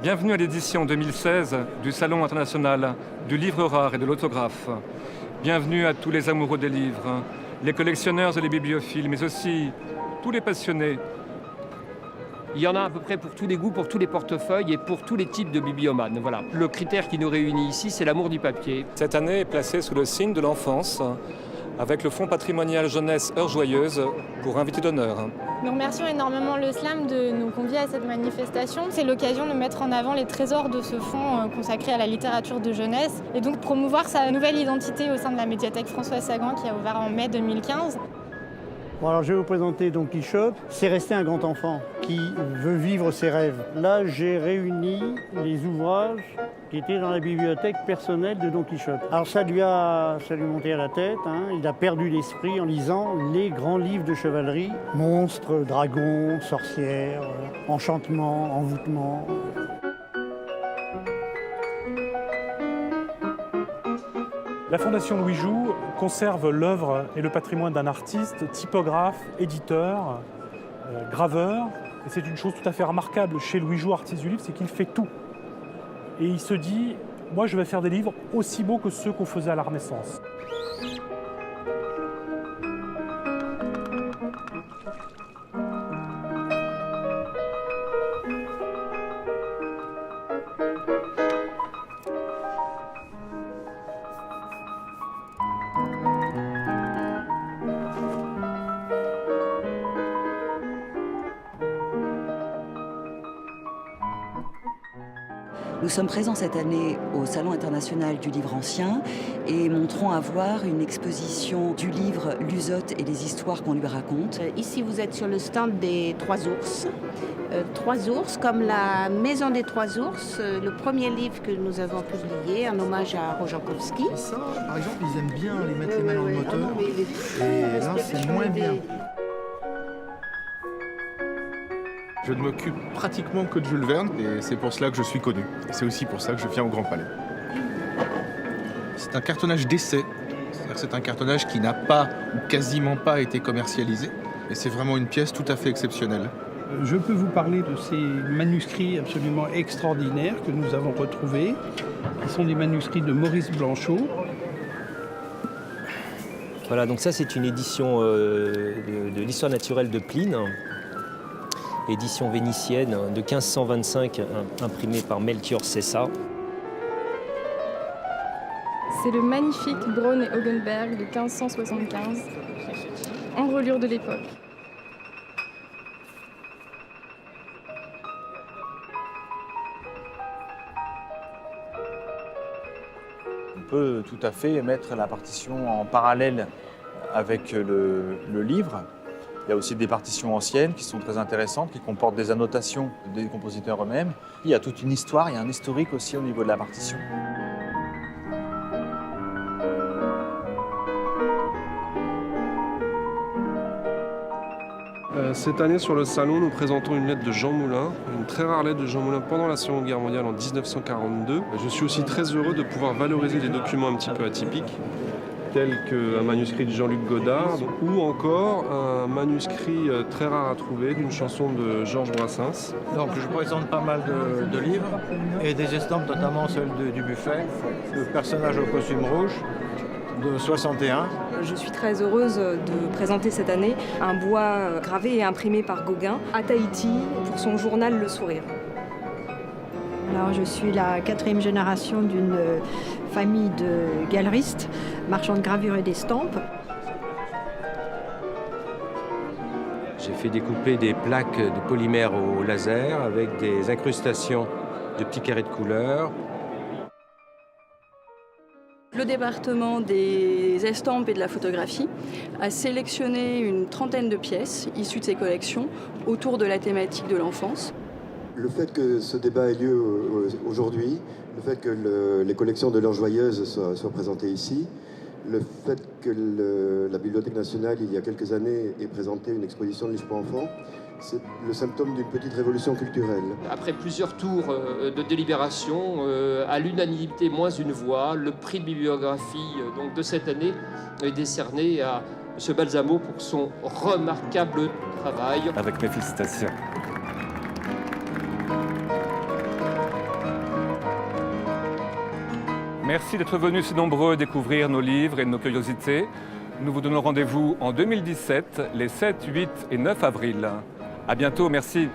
Bienvenue à l'édition 2016 du Salon international du livre rare et de l'autographe. Bienvenue à tous les amoureux des livres, les collectionneurs et les bibliophiles, mais aussi tous les passionnés. Il y en a à peu près pour tous les goûts, pour tous les portefeuilles et pour tous les types de bibliomanes. Voilà. Le critère qui nous réunit ici, c'est l'amour du papier. Cette année est placée sous le signe de l'enfance, avec le Fonds patrimonial jeunesse Heures Joyeuses pour invité d'honneur. Nous remercions énormément le SLAM de nous convier à cette manifestation. C'est l'occasion de mettre en avant les trésors de ce fonds consacré à la littérature de jeunesse et donc promouvoir sa nouvelle identité au sein de la médiathèque François Sagan qui a ouvert en mai 2015. Bon, alors je vais vous présenter Don Quichotte. C'est resté un grand enfant qui veut vivre ses rêves. Là, j'ai réuni les ouvrages qui étaient dans la bibliothèque personnelle de Don Quichotte. Alors ça lui montait à la tête, hein. Il a perdu l'esprit en lisant les grands livres de chevalerie. Monstres, dragons, sorcières, enchantements, envoûtements. La Fondation Louis Joux conserve l'œuvre et le patrimoine d'un artiste, typographe, éditeur, graveur. Et c'est une chose tout à fait remarquable chez Louis Joux, artiste du livre, c'est qu'il fait tout. Et il se dit, moi je vais faire des livres aussi beaux que ceux qu'on faisait à la Renaissance. Nous sommes présents cette année au Salon international du livre ancien et montrons à voir une exposition du livre L'Usotte et les histoires qu'on lui raconte. Ici, vous êtes sur le stand des Trois Ours. Trois Ours, comme la Maison des Trois Ours, le premier livre que nous avons publié, un hommage à Rojankowski. Ça, par exemple, ils aiment bien les mettre les mains dans le moteur, et là, c'est moins bien. Je ne m'occupe pratiquement que de Jules Verne et c'est pour cela que je suis connu. Et c'est aussi pour ça que je viens au Grand Palais. C'est un cartonnage d'essai. C'est-à-dire que c'est un cartonnage qui n'a pas ou quasiment pas été commercialisé. Et c'est vraiment une pièce tout à fait exceptionnelle. Je peux vous parler de ces manuscrits absolument extraordinaires que nous avons retrouvés, qui sont des manuscrits de Maurice Blanchot. Voilà, donc ça c'est une édition de l'histoire naturelle de Pline, édition vénitienne de 1525, imprimée par Melchior Sessa. C'est le magnifique Braun et Hogenberg de 1575, en reliure de l'époque. On peut tout à fait mettre la partition en parallèle avec le livre. Il y a aussi des partitions anciennes qui sont très intéressantes, qui comportent des annotations des compositeurs eux-mêmes. Il y a toute une histoire, il y a un historique aussi au niveau de la partition. Cette année sur le salon, nous présentons une lettre de Jean Moulin, une très rare lettre de Jean Moulin pendant la Seconde Guerre mondiale en 1942. Je suis aussi très heureux de pouvoir valoriser des documents un petit peu atypiques, tels qu'un manuscrit de Jean-Luc Godard ou encore un manuscrit très rare à trouver d'une chanson de Georges Brassens. Donc je présente pas mal de livres et des estampes, notamment celle du buffet, le personnage au costume rouge de 61. Je suis très heureuse de présenter cette année un bois gravé et imprimé par Gauguin à Tahiti pour son journal Le Sourire. Alors, je suis la 4e génération d'une famille de galeristes, marchands de gravure et d'estampes. J'ai fait découper des plaques de polymère au laser avec des incrustations de petits carrés de couleur. Le département des estampes et de la photographie a sélectionné une trentaine de pièces issues de ses collections autour de la thématique de l'enfance. Le fait que ce débat ait lieu aujourd'hui, le fait que les collections de l'Heure Joyeuse soient présentées ici, le fait que la Bibliothèque nationale, il y a quelques années, ait présenté une exposition de livres pour enfants, c'est le symptôme d'une petite révolution culturelle. Après plusieurs tours de délibération, à l'unanimité moins une voix, le prix de bibliographie donc, de cette année est décerné à M. Balsamo pour son remarquable travail. Avec mes félicitations. Merci d'être venus si nombreux découvrir nos livres et nos curiosités. Nous vous donnons rendez-vous en 2017, les 7, 8 et 9 avril. À bientôt, merci.